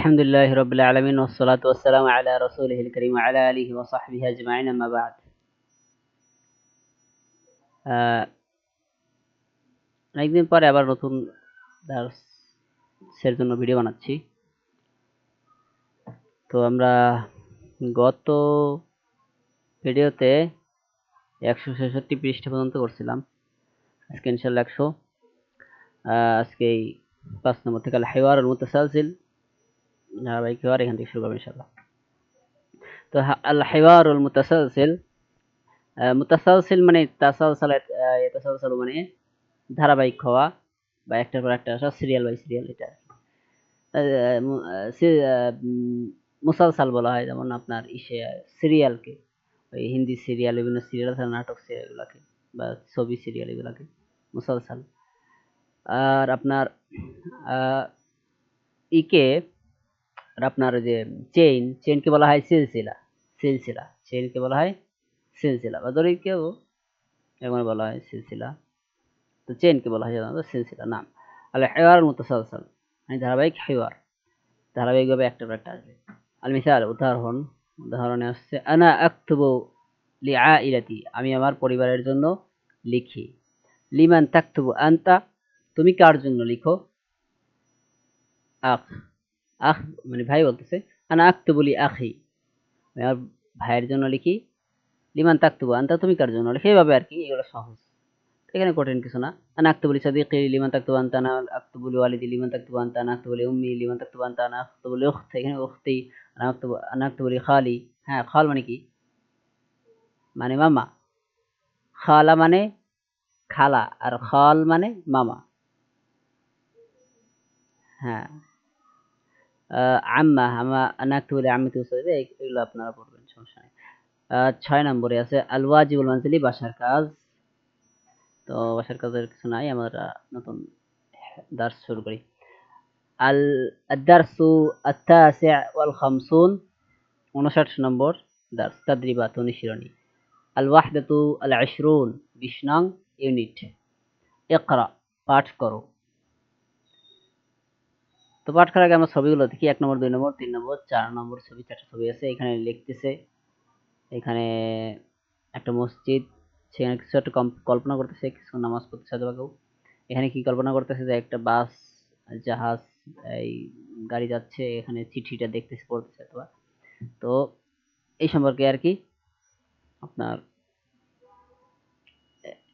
আলহামদুলিল্লাহি রাব্বিল আলামিন ওয়াসসালাতু ওয়াসসালামু আলা রাসূলিহিল কারীম ওয়া আলা আলিহি ওয়া সাহবিহি আজমাইন আম্মা বা'দ। অনেকদিন পরে আবার নতুন দার্সের জন্য ভিডিও বানাচ্ছি। তো আমরা গত ভিডিওতে 166 পৃষ্ঠা পর্যন্ত করছিলাম। আজকে ইনশাআল্লাহ 100 আজকে এই 5 নম্বর থেকে আল হিওয়ারুল মুতাসালসিল ধারাবাহিক হিওয়ার এখান থেকে শুরু করব ইনশাআল্লাহ। তো আল হিওয়ারুল মুতাসালসিল মুতাসালসিল মানে তাসালসাল মানে ধারাবাহিক হওয়া বা একটার পর একটা আসা, সিরিয়াল বাই সিরিয়াল, এটা মুসালসাল বলা হয়। যেমন আপনার সিরিয়ালকে, ওই হিন্দি সিরিয়াল, বিভিন্ন সিরিয়াল আছে, নাটক সিরিয়ালগুলোকে বা ছবি সিরিয়াল, এগুলাকে মুসালসাল। আর আপনার আপনার যে চেইনকে বলা হয় সিলসিলা, চেইনকে বলা হয় সিলসিলা, বা দড়িকেও এমন বলা হয় সিলসিলা। তো চেইনকে বলা হয় সাধারণত সিলসিলা। নাম আল হিওয়ার মুতাসালসাল মানে ধারাবাহিক হিওয়ার, ধারাবাহিকভাবে একটার পর একটা আসবে। আল মিসাল উদাহরণে আসছে আনা আকতুবু লিআইলাতি, আমি আমার পরিবারের জন্য লিখি। লিমান তাকতুবু আনতা, তুমি কার জন্য লিখো। আখ আখ মানে ভাই বলতেছে, আনা আকতুবু লি আখি, আমি আমার ভাইয়ের জন্য লিখি। লিমান তাকতুবু আনতা, তুমি কার জন্য লিখো। এইভাবে আর কি, এগুলো সহজ, এখানে কঠিন কিছু না। আনা আকতুবু লি সাদিকি লিমান তাকতুবু আনতা, আনা আকতুবু লি ওয়ালিদি লিমান তাকতুবু আনতা, আনা আকতুবু লি উম্মি লিমান তাকতুবু আনতা, আনা আকতুবু লি উখতি, এখানে উখতি, আনা আকতুবু লি খালি। হ্যাঁ, খাল মানে কি? মানে মামা। খালা মানে খালা, আর খাল মানে মামা। হ্যাঁ, আম্মা আনা আকতুবু লি আম্মিতি ওয়াসাইয়্যিদি, এগুলো আপনারা পড়বেন, সমস্যা নেই। 6 নম্বরে আছে আল ওয়াজিবুল মানজিলি, বাসার কাজ। তো বাসার কাজের কিছু নাই, আমরা নতুন দার্স শুরু করি। الدرس التاسع والخمسون 59 নম্বর দার্স, তাদরিবাত, অনুশীলনী। الوحدة العشرون 20 নং ইউনিট। ইকরা, পাঠ করো। তো পাঠ করার আগে আমরা ছবিগুলো দেখি। 1 নম্বর, 2 নম্বর, 3 নম্বর, 4 নম্বর ছবি, 4টা ছবি আছে। এখানে লিখতেছে, এখানে একটা মসজিদ, সেখানে কিছু একটা কল্পনা করতেছে, কিছু নামাজ পড়তেছে হয়তো বা কেউ। এখানে কি কল্পনা করতেছে যে একটা বাস, জাহাজ, এই গাড়ি যাচ্ছে, এখানে চিঠিটা দেখতেছে, পড়তেছে অথবা। তো এই সম্পর্কে আর কি আপনার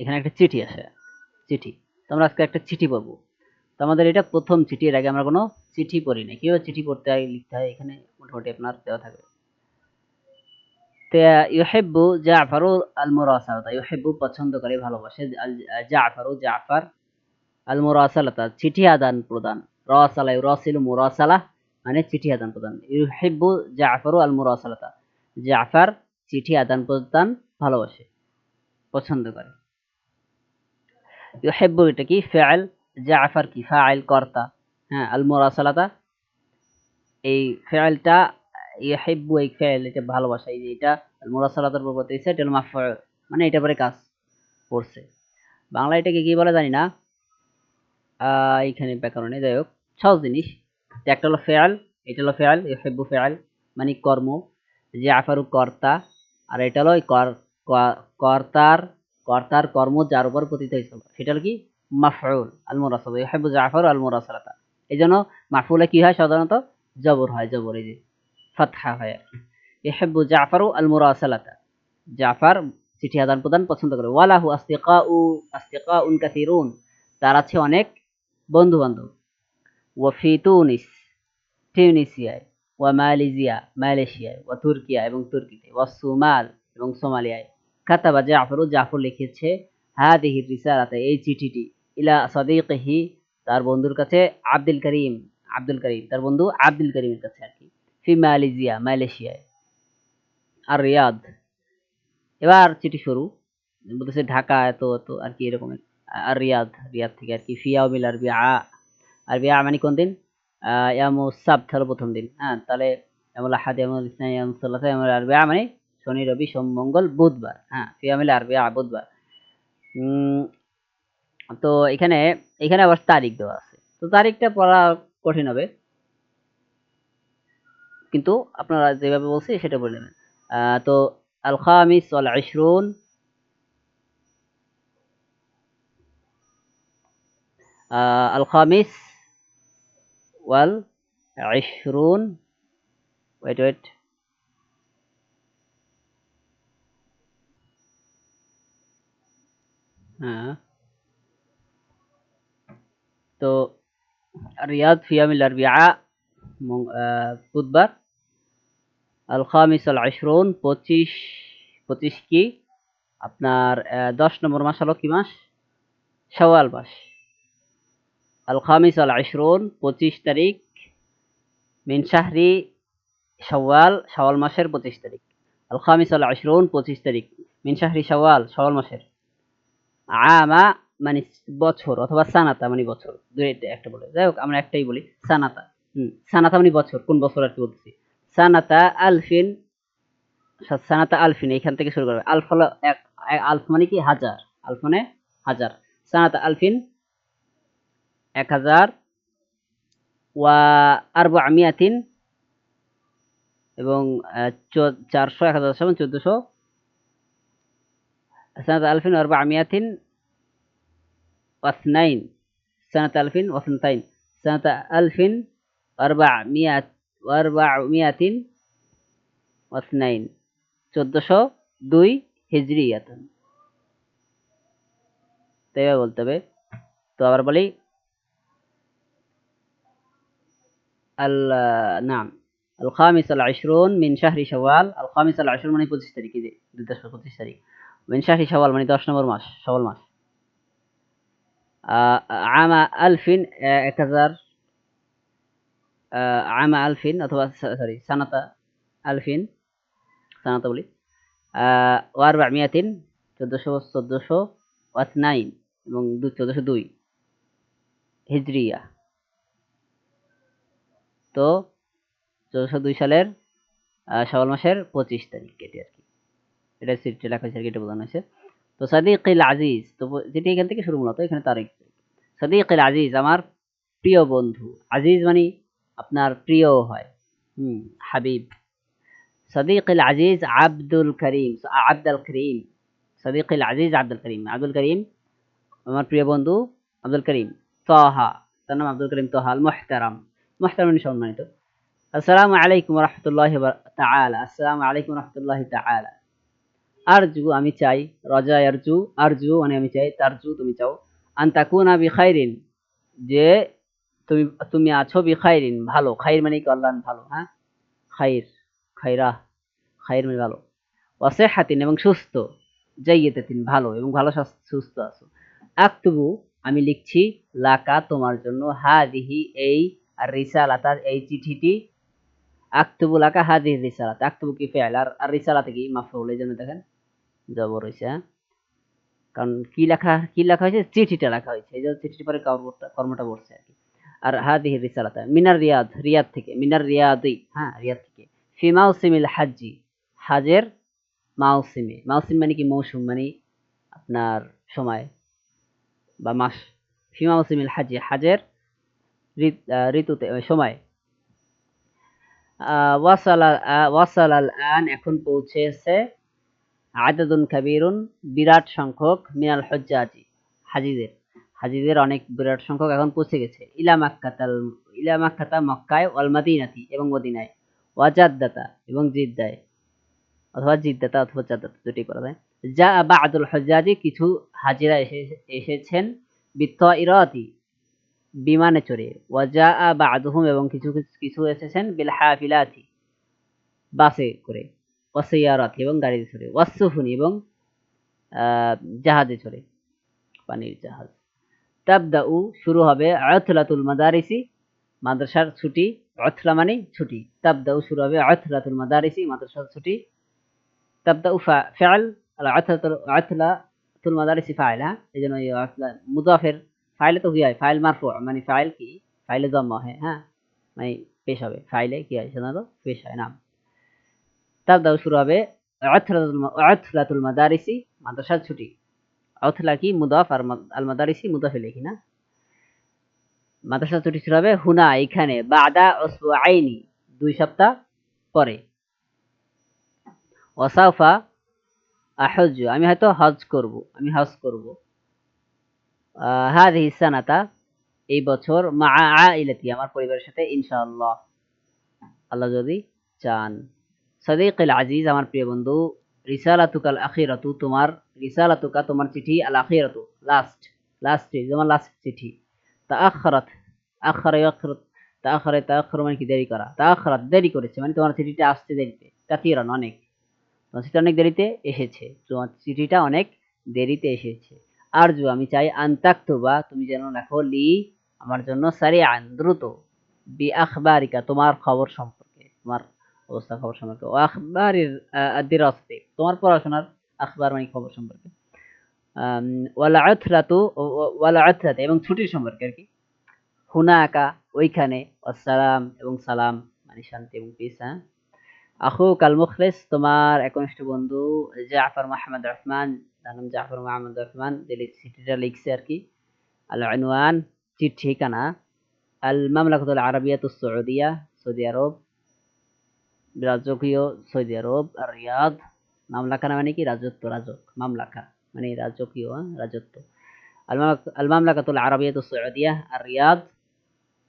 এখানে একটা চিঠি আসে, চিঠি। তো আমরা আজকে একটা চিঠি পড়বো। তো আমাদের এটা প্রথম চিঠি, এর আগে আমরা কোনো চিঠি পড়ি না। কিভাবে চিঠি পড়তে হয়, লিখতে হয়, এখানে মোটামুটি আপনার দেওয়া থাকবে। ইউহিব্বু জাফরু আল মুরাসালাতা, ইউহিব্বু পছন্দ করে, ভালোবাসে, জাফর আল মুরাসালাতা চিঠি আদান প্রদান। রাসালা ইউরাসিলু মুরাসালা মানে চিঠি আদান প্রদান। ইউহিব্বু জাফরু আল মুরাসালাতা, জাফর চিঠি আদান প্রদান ভালোবাসে, পছন্দ করে। ইউহিব্বু এটা কি ফিআল, জাফর কি ফাইল, কর্তা। হ্যাঁ, আল মুরাসালাতা এই ফিআলটা, ইউহিব্বু এই ফিআল, এটা ভালোবাসা, এই যে এটা আল মুরাসালাতার উপর প্রতিষ্ঠা, এটা হলো মাফউল, মানে এটা পরে কাজ করছে। বাংলা এটাকে কি বলে জানি না, এখানে ব্যাকরণে, যাই হোক সহজ জিনিস। একটা হলো ফেয়াল, এটা হলো ফেয়াল, ইউহিব্বু ফেয়াল মানে কর্ম, জাফরু কর্তা, আর এটা হলো কর্তার কর্তার কর্ম যার উপর পতিত হয়েছিল, সেটা হলো কি মাফউল, আল মুরাসালা। ইউহিব্বু জাফর আল মুরাসালাতা, এই জন্য মাফউলে কি হয় সাধারণত জবর হয়, জবর, এই যে ফাতহা হয় আর কি। ইউহিব্বু জাফরু আল মুরাসালাতা, জাফর চিঠি আদান প্রদান পছন্দ করে। ওয়ালাহু আসদিকাউন কাসিরুন, তার আছে অনেক বন্ধু বান্ধব। ওয়াফি তুনিস, টিউনিসিয়ায়। ওয়া মালয়েশিয়া, মালয়েশিয়ায়। ওয়া তুর্কিয়া, এবং তুর্কিতে। ওয়া সুমাল, এবং সোমালিয়ায়। কাতাবা জাফরু, জাফর লিখেছে, হাদিহি রিসালাতা এই চিঠিটি, ইলা সাদিকিহি তার বন্ধুর কাছে, আব্দুল করিম, তার বন্ধু আব্দুল করিমের কাছে আর কি। ফি মালয়েশিয়া, মালয়েশিয়ায়। আর রিয়াদ, এবার চিঠি শুরু, বলতেছে ঢাকা এত এত আর কি, এরকম। আর রিয়াদ থেকে আর কি। ফিয়াউমিল আরবিআ, আরবিআ মানে কোন দিন? ইয়ামুস সাবত হলো প্রথম দিন। হ্যাঁ, তাহলে ইয়ামুল আহাদ, ইয়ামুল ইসনাইন, ইয়ামুল সুলাসা, ইয়ামুল আরবিআ মানে শনি, রবি, সোম, মঙ্গল, বুধবার। হ্যাঁ, ফিয়াউমিল আরবিআ, বুধবার। তো এখানে আবার তারিখ দেওয়া আছে, তো তারিখটা পড়া কঠিন হবে। কিন্তু আপনারা যেভাবে বলছি সেটা বলে নেবেন। তো আল খামিস ওয়াল 20 আল খামিস ওয়াল 20 ওয়েট হ্যাঁ, তো রিয়াদ ফি ইয়াউমিল আরবিআ বুধবার। আল খামিস আল 20 25 কি আপনার 10 নম্বর মাস হলো কি মাস? শাওয়াল মাস। আল খামিস আল 20 25 তারিখ মিন শাহরি শাওয়াল, শাওয়াল মাসের 25 তারিখ। আল খামিস আল 20 25 তারিখ মিন শাহরি শাওয়াল, শাওয়াল মাসের। আমা মানে বছর, অথবা সানাতা মানে বছর, দুই একটা বলে, যাই হোক আমরা একটাই বলি সানাতা। সানাতা মানে বছর, কোন বছর আর কি বলতেছি। সানাতা আলফিন, সানাতা আলফিন এখান থেকে শুরু করবে। আলফ হলো এক, আলফ মানে কি হাজার, আলফ মানে হাজার। সানাতা আলফিন 1000, ওয়া আরবামিয়াতিন এবং 400, 1000 1400। সানাতা আলফিন আরবামিয়াতিন واثنين سنة 2002 سنة 1400 1402 1402 হিজরিয়াতান। তো এভাবে বলতে হবে। তো আবার বলি আল নাম আল খামিস আল 20 মিন শাহরি শাওয়াল। আল খামিস আল 20 মানে 25 তারিখ, এই যে 25 তারিখ। মিন শাহরি শাওয়াল মানে 10 নম্বর মাস, শাওয়াল মাস। আমা আলফিন 1000, আমা আলফিন অথবা সরি সানাতা আলফিন, সানাতা বলি ওয়ারবামিয়াতিন 1400 ওয়াসনাইন এবং 1402 হিজরিয়া। তো 1402 সালের শাওয়াল মাসের 25 তারিখ, এটি আর কি, এটা সিটে লেখা হয়েছে আর কি, এটা বোঝানো হয়েছে। তো সাদিকিল আজিজ, তো যেটি এখান থেকে শুরু, মূলত এখানে তারিখ। সাদিকিল আজিজ আমার প্রিয় বন্ধু, আজিজ মানে আপনার প্রিয় হয়, হাবিব। সাদিকিল আজিজ আব্দুল করিম, আব্দুল করিম। সাদিকিল আজিজ আব্দুল করিম, আব্দুল করিম আমার প্রিয় বন্ধু আব্দুল করিম। তাহা, তার নাম আব্দুল করিম তাহা। আল মুহতারাম, মুহতারাম মানে সম্মানিত। আসসালামু আলাইকুম ওয়া রাহমাতুল্লাহি ওয়া তাআলা, আসসালামু আলাইকুম ওয়া রাহমাতুল্লাহি তাআলা। আরজু আমি চাই, রাজা আরজু, আরজু মানে আমি চাই, তারজু তুমি চাও, আন তাকুনা বিখাইরিন যে তুমি তুমি আছো, বিখাইরিন ভালো, খাইর মানে কল্যাণ ভালো, হ্যাঁ, খাইর, খাইরা, খাইর মানে ভালো, ওয়াসিহাতিন এবং সুস্থ, জাইয়্যিদাতিন ভালো এবং ভালো সুস্থ আছো। আকতুবু আমি লিখছি, লাকা তোমার জন্য, হাদিহি এই, আর রিসালাতা এই চিঠিটি। আকতুবু লাকা হাদিহি রিসালাত, আকতুবু কি ফেল, আর রিসালাতে কি মাফউল, এই জন্য দেখেন জবর হইছে, হ্যাঁ, কারণ কি লেখা হয়েছে, চিঠিটা লেখা হয়েছে, এই জন্য চিঠির পরে কর্মটা বসছে আর কি। আর হাদিহি রিসালাতা মিনার রিয়াদ, রিয়াদ থেকে, মিনার রিয়াদি, হ্যাঁ রিয়াদ থেকে। ফি মাউসিমিল হাজ্জি, হাজের মাউসিমে, মাউসিম মানে কি মৌসুম, মানে আপনার সময় বা মাস। ফি মাউসিমিল হাজ্জি হাজের ঋতুতে, সময়। ওয়াসাল আল আন এখন পৌঁছেছে, আদাদুন কাবীরুন বিরাট সংখ্যক, মিনাল হুজ্জাজি হাজিদের, হাজিদের অনেক বিরাট সংখ্যক এখন পৌঁছে গেছে। ইলা মাক্কাতা মক্কায়, ওয়াল মাদিনাতি এবং মদিনায়, ওয়া জাদ্দাতা এবং জিদ্দায়, অথবা জিদ্দাতা অথবা জাদ্দাতা দুটি করা যায়। যা বা'দুল হুজ্জাজি কিছু হাজিরা এসেছেন, বিত্তাইরাতি বিমানে চড়ে, ওয়া জাআ বা'দুহুম এবং কিছু কিছু এসেছেন, বিল হাফিলাতি বাসে করে, ওয়া সাইয়ারাতি এবং গাড়িতে চড়ে, ওয়া সুফুনি এবং জাহাজে চড়ে, পানির জাহাজ। তাবদাউ শুরু হবে, আতলাতুল মাদারিসি মাদ্রাসার ছুটি, আতলা মানে ছুটি, তাবদাউ শুরু হবে, আতলাতুল মাদারিসি মাদ্রাসার ছুটি। তাবদাউ ফা'ল, আল আতলাতুল মাদারিসি ফাইল, হ্যাঁ, এইজন্য এই আতলা মুদাফের, ফাইলে তো কি হয়, ফাইল মারফু মানে ফাইল কি, ফাইলে দম্মা হয়, হ্যাঁ, মানে পেশ হবে, ফাইলে কি হয় সাধারণত পেশ হয় নাম। তাবদাউ শুরু হবে, আতলাতুল মাদারিসি মাদ্রাসার ছুটি। আতলা কি মুদাফ, আর আল মাদারিসি মুদাফ ইলাইহি, না, মাদ্রাসা ছুটি শুরু হবে, হুনা এখানে, বাদা উসবুআইনি 2 সপ্তাহ পরে। ওয়াসাউফা আহজ্জু, আমি হয়তো হজ করব, আমি হজ করব। হাযিহি সানাতা, এই বছর, মা আইলাতি, আমার পরিবারের সাথে, ইনশাআল্লাহ, আল্লাহ যদি চান। সাদিকিল আজিজ, আমার প্রিয় বন্ধু, রিসালাতুকাল আখিরাতু, তোমার রিসালাতুকা, তোমার চিঠি, আল আখিরাতু, লাস্ট, লাস্ট চিঠি, তোমার লাস্ট চিঠি। তাআখারাত, আখারা ইয়াখরাত, তাআখারা মানে কি দেরি করা, তাআখারাত দেরি করেছে, মানে তোমার চিঠিটা আসতে দেরিতে, কাসীরান অনেক, তোমার চিঠিটা অনেক দেরিতে এসেছে, তোমার চিঠিটা অনেক দেরিতে এসেছে। আরজু, আমি চাই, আনতাকতুবা, তুমি যেন লেখো, লি, আমার জন্য, সারিআন, দ্রুত, বি আখবারিকা, তোমার খবর সম্পর্কে, তোমার অবস্থা খবর সম্পর্কে, ও আখবারির দিরাসতি, তোমার পড়াশোনার, আখবার মানে খবর সম্পর্কে, ওয়াল উথরাতু, ওয়াল উথরাত, এবং ছুটির সম্পর্কে আর কি, হুনাকা, ওইখানে, আসসালাম, এবং সালাম মানে শান্তি এবং পিস। হ্যাঁ, আখুকাল মুখলিস, তোমার একনিষ্ঠ বন্ধু, জাফর মাহমুদ রহমান, তার নাম জাফর মাহমুদ রহমান, যে চিঠিটা লিখছে আর কি। আল উনওয়ান, চিঠির ঠিকানা, আল মামলাকাতুল আরাবিয়াতুস সউদিয়া, সৌদি আরব, রাজকীয় সৌদি আরব, আর রিয়াদ, মামলাকা মানে কি রাজত্ব, রাজক, মামলাকা মানে রাজকীয়, রাজত্ব। আল মামলাকাতুল আরাবিয়াতুস সউদিয়া, আর রিয়াদ,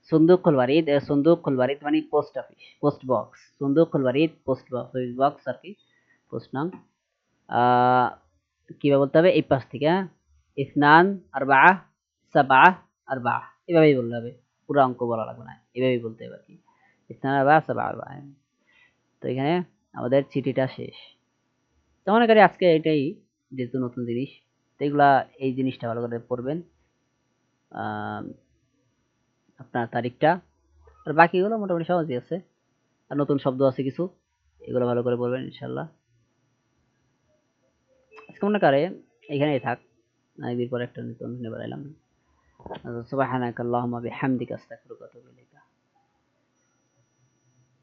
সন্দুকুল ওয়ারিদ, সন্দুকুল ওয়ারিদ মানে পোস্ট অফিস, পোস্ট বক্স, সন্দুকুল ওয়ারিদ পোস্ট বক্স, ওই বক্স আর কি, পোস্ট নাম। আহ কিভাবে বলতে হবে, এই পাশ থেকে, হ্যাঁ, ইসনান আরবা, সাবা, আরবা, এভাবেই বলতে হবে, পুরো অঙ্ক বলা লাগবে না, এভাবেই বলতে হবে আর কি, ইসনান আরবা, সাবা, আরবা। তো এখানে আমাদের চিঠিটা শেষ। তো মনে করি আজকে এটাই, যেহেতু নতুন জিনিস, তো এগুলা, এই জিনিসটা ভালো করে পড়বেন, আহ আপনার তারিখটা, আর বাকিগুলো মোটামুটি সহজই আছে, আর নতুন শব্দ আছে কিছু, এগুলো ভালো করে পড়বেন ইনশাল্লাহ। আজকে মনে করে এখানেই থাক, একদিন পরে একটা নতুন নিয়ে বেড়াইলাম। সুবহানাকাল্লাহুম্মা বিহামদিকা, আস্তাগফিরুকা ওয়া আতুবু ইলাইক।